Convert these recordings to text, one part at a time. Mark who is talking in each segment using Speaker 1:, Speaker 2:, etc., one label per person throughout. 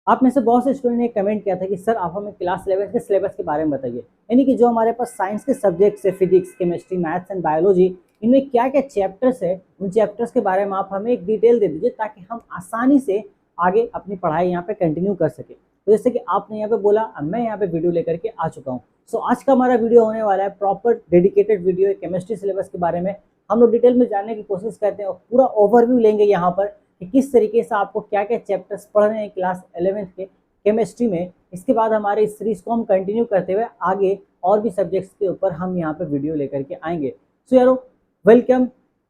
Speaker 1: आप में से बहुत से स्टूडेंट ने कमेंट किया था कि सर आप हमें क्लास 11 के सिलेबस के बारे में बताइए, यानी कि जो हमारे पास साइंस के सब्जेक्ट्स है, physics, chemistry, maths and biology, इनमें क्या क्या चैप्टर्स है, उन चैप्टर्स के बारे में आप हमें एक डिटेल दे दीजिए ताकि हम आसानी से आगे अपनी पढ़ाई यहाँ पे कंटिन्यू कर सके। तो जैसे कि आपने यहाँ पे बोला, अब मैं यहाँ पे वीडियो लेकर के आ चुका हूँ। सो आज का हमारा वीडियो होने वाला है प्रॉपर डेडिकेटेड वीडियो है केमिस्ट्री सिलेबस के बारे में। हम लोग डिटेल में जानने की कोशिश करते हैं और पूरा ओवरव्यू लेंगे यहाँ पर कि किस तरीके से आपको क्या क्या चैप्टर्स पढ़ने हैं क्लास 11th के केमिस्ट्री में। इसके बाद हमारे इस सीरीज को हम कंटिन्यू करते हुए आगे और भी सब्जेक्ट्स के ऊपर हम यहाँ पे वीडियो लेकर के आएंगे। सो यारो, welcome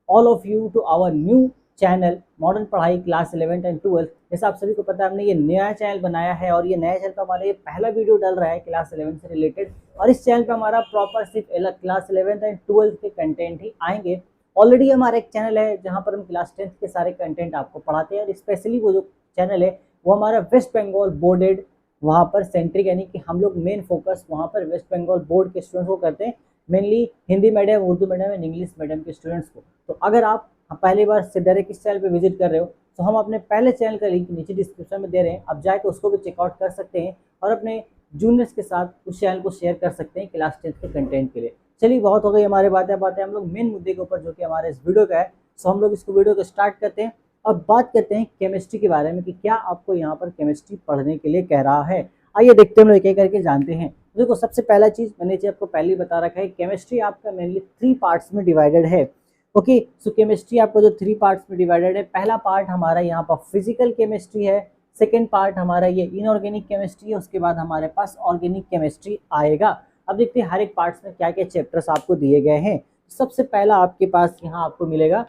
Speaker 1: all of you to our new channel modern पढ़ाई क्लास 11th एंड 12th। जैसे आप सभी को पता है, हमने ये नया चैनल बनाया है और ये नया चैनल पर हमारा ये पहला वीडियो डल रहा है क्लास 11th से रिलेटेड। और इस चैनल पर हमारा प्रॉपर सिर्फ क्लास 11th एंड 12th के कंटेंट ही आएंगे। ऑलरेडी हमारा एक चैनल है जहाँ पर हम क्लास 10th के सारे कंटेंट आपको पढ़ाते हैं और स्पेशली वो जो चैनल है वो हमारा वेस्ट बंगाल बोर्डेड वहाँ पर सेंट्रिक, यानी कि हम लोग मेन फोकस वहाँ पर वेस्ट बंगाल बोर्ड के स्टूडेंट्स को करते हैं, mainly Hindi medium, Urdu medium and English medium के स्टूडेंट्स को। तो अगर आप पहली बार से डायरेक्ट इस चैनल पे विजिट कर रहे हो तो हम अपने पहले चैनल का लिंक नीचे डिस्क्रिप्शन में दे रहे हैं, आप जाके उसको भी चेकआउट कर सकते हैं और अपने जूनियर्स के साथ उस चैनल को शेयर कर सकते हैं क्लास 10th के कंटेंट के लिए। चलिए, बहुत हो गई हमारे बातें हम लोग मेन मुद्दे के ऊपर जो कि हमारे इस वीडियो का है। सो हम लोग इसको वीडियो को स्टार्ट करते हैं और बात करते हैं केमिस्ट्री के बारे में कि क्या आपको यहाँ पर केमिस्ट्री पढ़ने के लिए कह रहा है। आइए देखते हैं, हम लोग एक करके जानते हैं। देखो, सबसे पहला चीज मैंने आपको पहले ही बता रखा है, केमिस्ट्री आपका मेनली 3 पार्ट्स में डिवाइडेड है। ओके, सो केमिस्ट्री आपको जो 3 पार्ट्स में डिवाइडेड है, पहला पार्ट हमारा यहाँ पर फिजिकल केमिस्ट्री है, सेकेंड पार्ट हमारा ये इनऑर्गेनिक केमिस्ट्री है, उसके बाद हमारे पास ऑर्गेनिक केमिस्ट्री आएगा। अब देखते हैं हर एक पार्ट्स में क्या क्या चैप्टर्स आपको दिए गए हैं। सबसे पहला आपके पास यहाँ आपको मिलेगा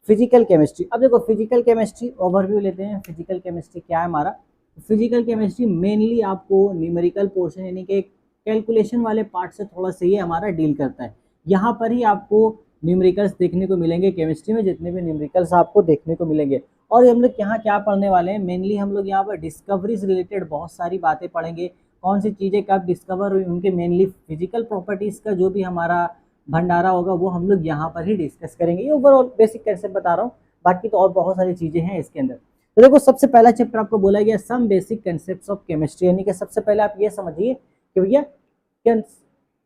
Speaker 1: फिजिकल केमिस्ट्री। अब देखो, फिजिकल केमिस्ट्री ओवरव्यू लेते हैं। फिजिकल केमिस्ट्री क्या है हमारा? फिजिकल केमिस्ट्री मेनली आपको न्यूमेरिकल पोर्शन यानी कि कैलकुलेशन वाले पार्ट से थोड़ा सा ये हमारा डील करता है। यहाँ पर ही आपको न्यूमेरिकल्स देखने को मिलेंगे केमिस्ट्री में, जितने भी न्यूमेरिकल्स आपको देखने को मिलेंगे। और हम लोग यहाँ क्या पढ़ने वाले हैं, मेनली हम लोग यहाँ पर डिस्कवरी से रिलेटेड बहुत सारी बातें पढ़ेंगे। कौन सी चीज़ें कब डिस्कवर हुई, उनके मेनली फिजिकल प्रॉपर्टीज़ का जो भी हमारा भंडारा होगा वो हम लोग यहाँ पर ही डिस्कस करेंगे। ये ओवरऑल बेसिक कंसेप्ट बता रहा हूँ, बाकी तो और बहुत सारी चीज़ें हैं इसके अंदर। तो देखो, सबसे पहला चैप्टर आपको बोला गया some basic concepts of chemistry, यानी कि सबसे पहले आप ये समझिए कि भैया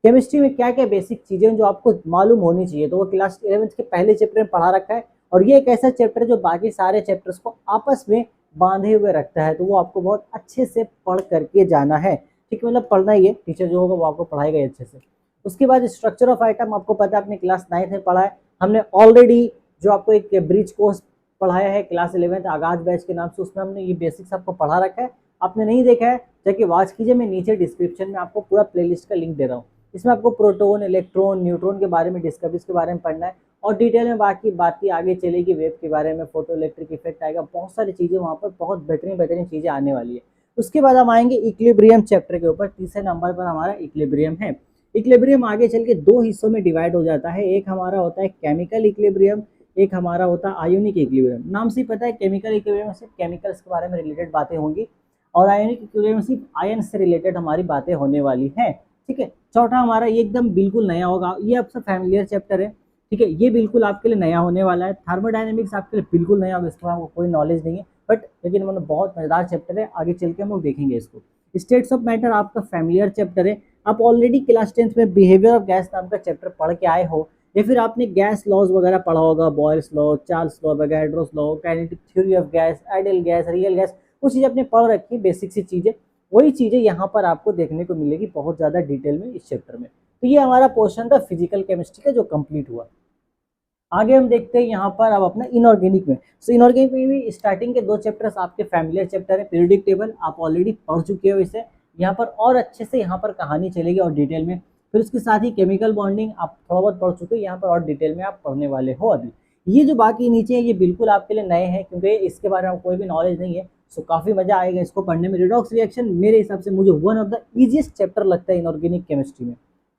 Speaker 1: केमिस्ट्री में क्या क्या बेसिक चीज़ें जो आपको मालूम होनी चाहिए। तो वो क्लास 11th के पहले चैप्टर में पढ़ा रखा है और ये एक ऐसा चैप्टर है जो बाकी सारे चैप्टर्स को आपस में बांधे हुए रखता है, तो वो आपको बहुत अच्छे से पढ़ करके जाना है। ठीक है, मतलब पढ़ना ही है, टीचर जो होगा वो आपको पढ़ाएगा अच्छे से। उसके बाद स्ट्रक्चर ऑफ आइटम आपको पता है, अपने क्लास 9th में पढ़ा है हमने ऑलरेडी। जो आपको एक ब्रिज कोर्स पढ़ाया है क्लास 11th आगाज बैच के नाम से, उसमें हमने ये बेसिक्स आपको पढ़ा रखा है। आपने नहीं देखा है जाके वॉच कीजिए, मैं नीचे डिस्क्रिप्शन में आपको पूरा प्लेलिस्ट का लिंक दे रहा हूँ। इसमें आपको प्रोटोन, इलेक्ट्रॉन, न्यूट्रॉन के बारे में, डिस्कवरीज के बारे में पढ़ना है और डिटेल में बाकी बातें आगे चलेगी। वेव के बारे में, फोटो इलेक्ट्रिक इफेक्ट आएगा, बहुत सारी चीज़ें वहाँ पर, बहुत बेहतरीन चीज़ें आने वाली है। उसके बाद हम आएंगे इक्विलिब्रियम चैप्टर के ऊपर। तीसरे नंबर पर हमारा इक्विलिब्रियम है। इक्विलिब्रियम आगे चल के 2 हिस्सों में डिवाइड हो जाता है। एक हमारा होता है केमिकल इक्विलिब्रियम, एक हमारा होता है आयोनिक इक्विलिब्रियम। नाम से ही पता है, केमिकल इक्विलिब्रियम में सिर्फ केमिकल्स के बारे में रिलेटेड बातें होंगी और आयोनिक इक्विलिब्रियम में सिर्फ आयन से रिलेटेड हमारी बातें होने वाली हैं। ठीक है, चौथा हमारा ये एकदम बिल्कुल नया होगा, ये आपसे फैमिलियर चैप्टर है। ठीक है, ये बिल्कुल आपके लिए नया होने वाला है। थर्मोडायनेमिक्स आपके लिए बिल्कुल नया होगा, इसके आपको कोई नॉलेज नहीं है, बट लेकिन मतलब बहुत मजेदार चैप्टर है, आगे चल के हम लोग देखेंगे इसको। स्टेट्स ऑफ मैटर आपका फैमिलियर चैप्टर है। आप ऑलरेडी क्लास 10th में बिहेवियर ऑफ गैस नाम का चैप्टर पढ़ के आए हो, या फिर आपने गैस लॉज वगैरह पढ़ा होगा, Boyle's law, Charles law, Avogadro's law, kinetic theory of gas, ideal gas, real gas, वो चीज़ आपने पढ़ रखी है, बेसिक सी चीज़ें। वही चीज़ें यहाँ पर आपको देखने को मिलेगी बहुत ज़्यादा डिटेल में इस चैप्टर में। तो ये हमारा पोर्शन था फिजिकल केमिस्ट्री का जो कंप्लीट हुआ। आगे हम देखते हैं यहाँ पर अब अपना इनऑर्गेनिक में। सो इनऑर्गेनिक में भी स्टार्टिंग के 2 चैप्टर्स आपके फैमिलियर चैप्टर है। पीरियोडिक टेबल आप ऑलरेडी पढ़ चुके हो, इसे यहाँ पर और अच्छे से यहाँ पर कहानी चलेगी और डिटेल में। फिर उसके साथ ही केमिकल बॉन्डिंग आप थोड़ा बहुत पढ़ चुके हो, यहाँ पर और डिटेल में आप पढ़ने वाले हो अभी। ये जो बाकी नीचे है ये बिल्कुल आपके लिए नए हैं, क्योंकि इसके बारे में कोई भी नॉलेज नहीं है। सो काफ़ी मजा आएगा इसको पढ़ने में। रिडॉक्स रिएक्शन मेरे हिसाब से मुझे one of the easiest chapter लगता है इनऑर्गेनिक केमिस्ट्री में।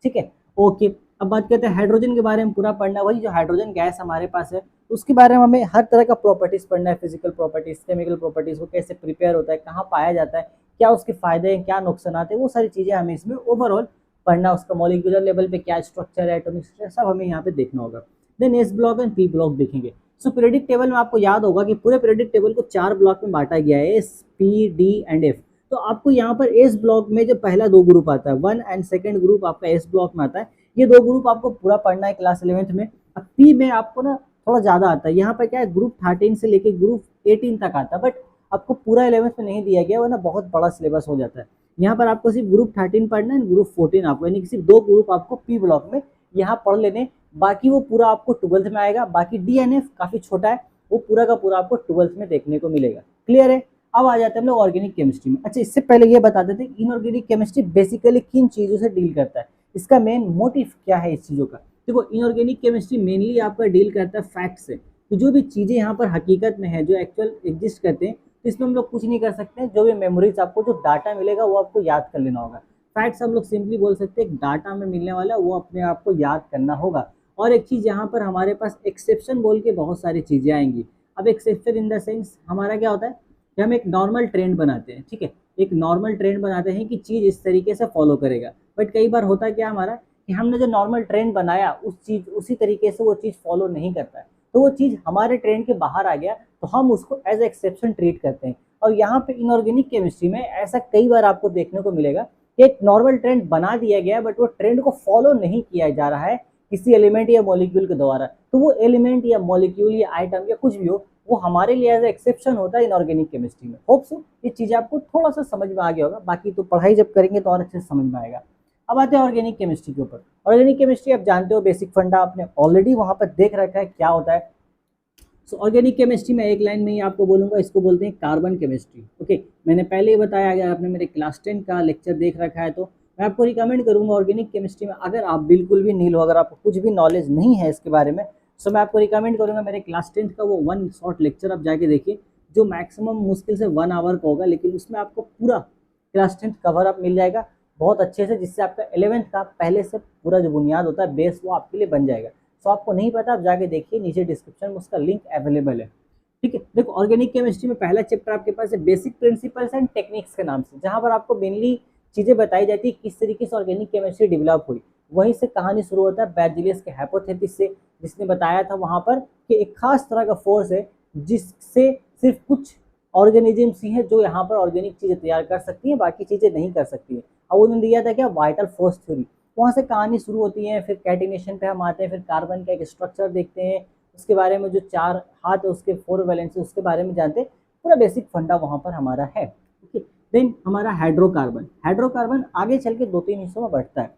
Speaker 1: ठीक है, ओके। अब बात करते हैं हाइड्रोजन के बारे में। पूरा पढ़ना, वही जो हाइड्रोजन गैस हमारे पास है उसके बारे में हमें हर तरह का प्रॉपर्टीज पढ़ना है, फिजिकल प्रॉपर्टीज, केमिकल प्रॉपर्टीज, वो कैसे प्रिपेयर होता है, कहाँ पाया जाता है, क्या उसके फायदे हैं, क्या नुकसान हैं, वो सारी चीज़ें हमें इसमें ओवरऑल पढ़ना। उसका मॉलिक्यूलर लेवल पे क्या स्ट्रक्चर है, एटॉमिक स्ट्रक्चर, सब हमें यहाँ पे देखना होगा। Then S block and P block देखेंगे। सो पीरियोडिक टेबल में आपको याद होगा कि पूरे पीरियोडिक टेबल को 4 ब्लॉक में बांटा गया है, S, P, D and F. तो आपको यहाँ पर एस ब्लॉक में जो पहला 2 ग्रुप आता है, 1 एंड सेकंड ग्रुप आपका एस ब्लॉक में आता है, ये 2 ग्रुप आपको पूरा पढ़ना है क्लास 11th में। अब पी में आपको ना थोड़ा ज़्यादा आता है, यहाँ पर क्या है ग्रुप 13 से लेके ग्रुप 18 तक आता है, बट आपको पूरा 11th में नहीं दिया गया, वरना बहुत बड़ा सिलेबस हो जाता है। यहाँ पर आपको सिर्फ ग्रुप 13 पढ़ना है, ग्रुप 14 आपको, यानी कि सिर्फ 2 ग्रुप आपको पी ब्लॉक में यहाँ पढ़ लेने, बाकी वो पूरा आपको 12th में आएगा। बाकी डीएनएफ काफ़ी छोटा है, वो पूरा का पूरा आपको 12th में देखने को मिलेगा। क्लियर है? अब आ जाते हैं हम लोग ऑर्गेनिक केमिस्ट्री में। अच्छा, इससे पहले ये बता देते हैं इनऑर्गेनिक केमिस्ट्री बेसिकली किन चीज़ों से डील करता है, इसका मेन मोटिव क्या है इस चीज़ों का। देखो, इनऑर्गेनिक केमिस्ट्री मेनली आपका डील करता है फैक्ट से, तो जो भी चीज़ें यहाँ पर हकीकत में है, जो एक्चुअल एग्जिस्ट करते हैं, तो इसमें हम लोग कुछ नहीं कर सकते हैं। जो भी मेमोरीज आपको जो डाटा मिलेगा वो आपको याद कर लेना होगा। फैक्ट्स हम लोग सिंपली बोल सकते हैं डाटा में मिलने वाला वो अपने आप को याद करना होगा। और एक चीज़ यहाँ पर हमारे पास एक्सेप्शन बोल के बहुत सारी चीज़ें आएंगी। अब एक्सेप्शन इन द सेंस हमारा क्या होता है कि हम एक नॉर्मल ट्रेंड बनाते हैं, ठीक है, एक नॉर्मल ट्रेंड बनाते हैं कि चीज़ इस तरीके से फॉलो करेगा, बट कई बार होता क्या हमारा कि हमने जो नॉर्मल ट्रेंड बनाया उसी तरीके से वो चीज़ फॉलो नहीं करता है, तो वो चीज़ हमारे ट्रेंड के बाहर आ गया, तो हम उसको एज एक्सेप्शन ट्रीट करते हैं। और यहाँ पे इनऑर्गेनिक केमिस्ट्री में ऐसा कई बार आपको देखने को मिलेगा कि एक नॉर्मल ट्रेंड बना दिया गया है, बट वो ट्रेंड को फॉलो नहीं किया जा रहा है किसी एलिमेंट या मॉलिक्यूल के द्वारा, तो वो एलिमेंट या मॉलिक्यूल या आइटम या कुछ भी हो, वो हमारे लिए एज एक्सेप्शन होता है इनऑर्गेनिक केमिस्ट्री में। होप सो ये चीज़ आपको थोड़ा सा समझ में आ गया होगा, बाकी तो पढ़ाई जब करेंगे तो और अच्छे से समझ में आएगा। अब आते हैं ऑर्गेनिक केमिस्ट्री के ऊपर। ऑर्गेनिक केमिस्ट्री आप जानते हो, बेसिक फंडा आपने ऑलरेडी वहाँ पर देख रखा है क्या होता है। सो ऑर्गेनिक केमिस्ट्री में एक लाइन में ही आपको बोलूँगा, इसको बोलते हैं कार्बन केमिस्ट्री। ओके, मैंने पहले ही बताया, अगर आपने मेरे क्लास 10 का लेक्चर देख रखा है तो मैं आपको रिकमेंड करूँगा ऑर्गेनिक केमिस्ट्री में, अगर आप बिल्कुल भी नील हो, अगर आपको कुछ भी नॉलेज नहीं है इसके बारे में, सो मैं आपको रिकमेंड करूँगा मेरे क्लास 10 का वो 1 शॉर्ट लेक्चर आप जाके देखिए, जो मैक्सिमम मुश्किल से 1 आवर का होगा, लेकिन उसमें आपको पूरा क्लास 10 कवर अप मिल जाएगा बहुत अच्छे से, जिससे आपका 11th का पहले से पूरा जो बुनियाद होता है बेस, वो आपके लिए बन जाएगा। सो आपको नहीं पता, आप जाके देखिए, नीचे डिस्क्रिप्शन में उसका लिंक अवेलेबल है। ठीक है, देखो ऑर्गेनिक केमिस्ट्री में पहला चैप्टर आपके पास है बेसिक प्रिंसिपल्स एंड टेक्निक्स के नाम से, जहाँ पर आपको मेनली चीज़ें बताई जाती है किस तरीके से ऑर्गेनिक केमिस्ट्री डेवलप हुई। वहीं से कहानी शुरू होता है बेरजेलियस के हाइपोथेसिस से, जिसने बताया था वहाँ पर कि एक खास तरह का फोर्स है जिससे सिर्फ कुछ ऑर्गेनिजम्स ही हैं जो यहाँ पर ऑर्गेनिक चीज़ें तैयार कर सकती हैं, बाकी चीज़ें नहीं कर सकती हैं। और उन्होंने दिया था क्या, वाइटल फोर्स थ्योरी। वहाँ से कहानी शुरू होती है, फिर कैटिनेशन पे हम आते हैं, फिर कार्बन का एक स्ट्रक्चर देखते हैं, उसके बारे में जो 4 हाथ है उसके 4 वैलेंस उसके बारे में जानते हैं, पूरा बेसिक फंडा वहाँ पर हमारा है। ओके, देन हमारा हाइड्रोकार्बन। हाइड्रोकार्बन आगे चल के 2-3 हिस्सों में बढ़ता है।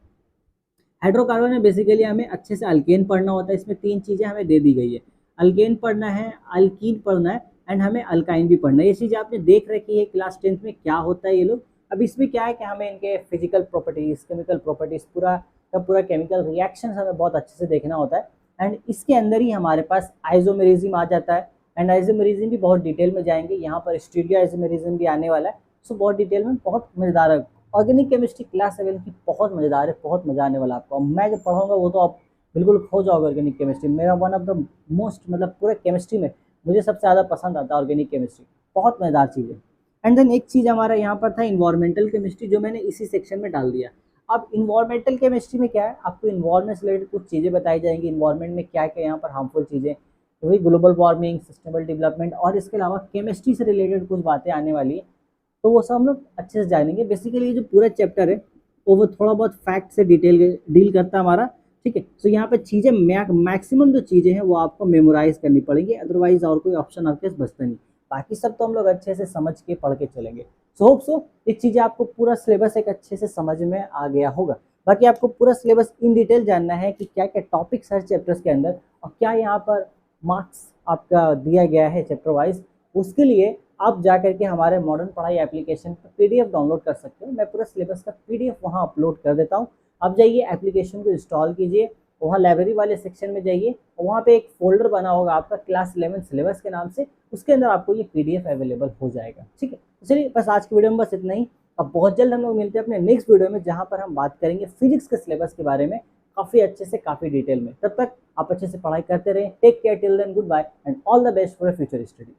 Speaker 1: हाइड्रोकार्बन में बेसिकली हमें अच्छे से अल्केन पढ़ना होता है, इसमें 3 चीज़ें हमें दे दी गई है, अल्केन पढ़ना है, अल्कीन पढ़ना है, एंड हमें अल्काइन भी पढ़ना है। ये चीज़ आपने देख रखी है क्लास 10th में क्या होता है ये लोग। अब इसमें क्या है कि हमें इनके फिजिकल प्रॉपर्टीज़, केमिकल प्रॉपर्टीज़, पूरा का पूरा केमिकल रिएक्शन हमें बहुत अच्छे से देखना होता है। एंड इसके अंदर ही हमारे पास आइसोमेरिज्म आ जाता है, एंड आइसोमेरिज्म भी बहुत डिटेल में जाएंगे, यहाँ पर स्टीरियो आइसोमेरिज्म भी आने वाला है। सो बहुत डिटेल में, बहुत मज़ेदार है ऑर्गेनिक केमिस्ट्री क्लास 7 की, बहुत मज़ेदार है, बहुत मज़ा आने वाला आपको। मैं जब पढ़ाऊँगा वो तो आप बिल्कुल खो जाओगे ऑर्गेनिक केमिस्ट्री। मेरा वन ऑफ द मोस्ट, मतलब पूरे केमिस्ट्री में मुझे सबसे ज़्यादा पसंद आता है ऑर्गेनिक केमिस्ट्री, बहुत मज़ेदार चीज़ है। एंड देन एक चीज़ हमारा यहाँ पर था इन्वायरमेंटल केमिस्ट्री, जो मैंने इसी सेक्शन में डाल दिया। अब इन्वायरमेंटल केमिस्ट्री में क्या है, आपको इन्वायरमेंट से रिलेटेड कुछ चीज़ें बताई जाएंगी, इन्वायरमेंट में क्या क्या यहाँ पर हार्मफुल चीज़ें, वही ग्लोबल वार्मिंग, सस्टेनेबल डेवलपमेंट, और इसके अलावा केमिस्ट्री से रिलेटेड कुछ बातें आने वाली है, तो वो सब हम लोग अच्छे से जानेंगे। बेसिकली ये जो पूरा चैप्टर है वो थोड़ा बहुत फैक्ट से डील करता है हमारा, ठीक है। तो यहाँ पे चीज़ें मैक्सिमम जो चीज़ें हैं वो आपको मेमोराइज करनी पड़ेंगी, अदरवाइज और कोई ऑप्शन आपके पास बचता नहीं। बाकी सब तो हम लोग अच्छे से समझ के पढ़ के चलेंगे। सो होप सो ये चीज़ें आपको पूरा सिलेबस एक अच्छे से समझ में आ गया होगा। बाकी आपको पूरा सिलेबस इन डिटेल जानना है कि क्या क्या टॉपिक्स है चैप्टर्स के अंदर, और क्या यहाँ पर मार्क्स आपका दिया गया है चैप्टर वाइज, उसके लिए आप जा करके हमारे मॉडर्न पढ़ाई एप्लीकेशन पर पीडीएफ डाउनलोड कर सकते हो। मैं पूरा सिलेबस का पीडीएफ वहाँ अपलोड कर देता हूँ। आप जाइए एप्लीकेशन को इंस्टॉल कीजिए, वहाँ लाइब्रेरी वाले सेक्शन में जाइए, और वहाँ पे एक फोल्डर बना होगा आपका क्लास 11 सिलेबस के नाम से, उसके अंदर आपको ये पीडीएफ अवेलेबल हो जाएगा, ठीक है। चलिए बस आज की वीडियो में बस इतना ही। अब बहुत जल्द हम लोग मिलते हैं अपने नेक्स्ट वीडियो में, जहाँ पर हम बात करेंगे फिजिक्स के सिलेबस के बारे में काफ़ी अच्छे से, काफ़ी डिटेल में। तब तक आप अच्छे से पढ़ाई करते रहें। Take care, till then goodbye and all the best for future study.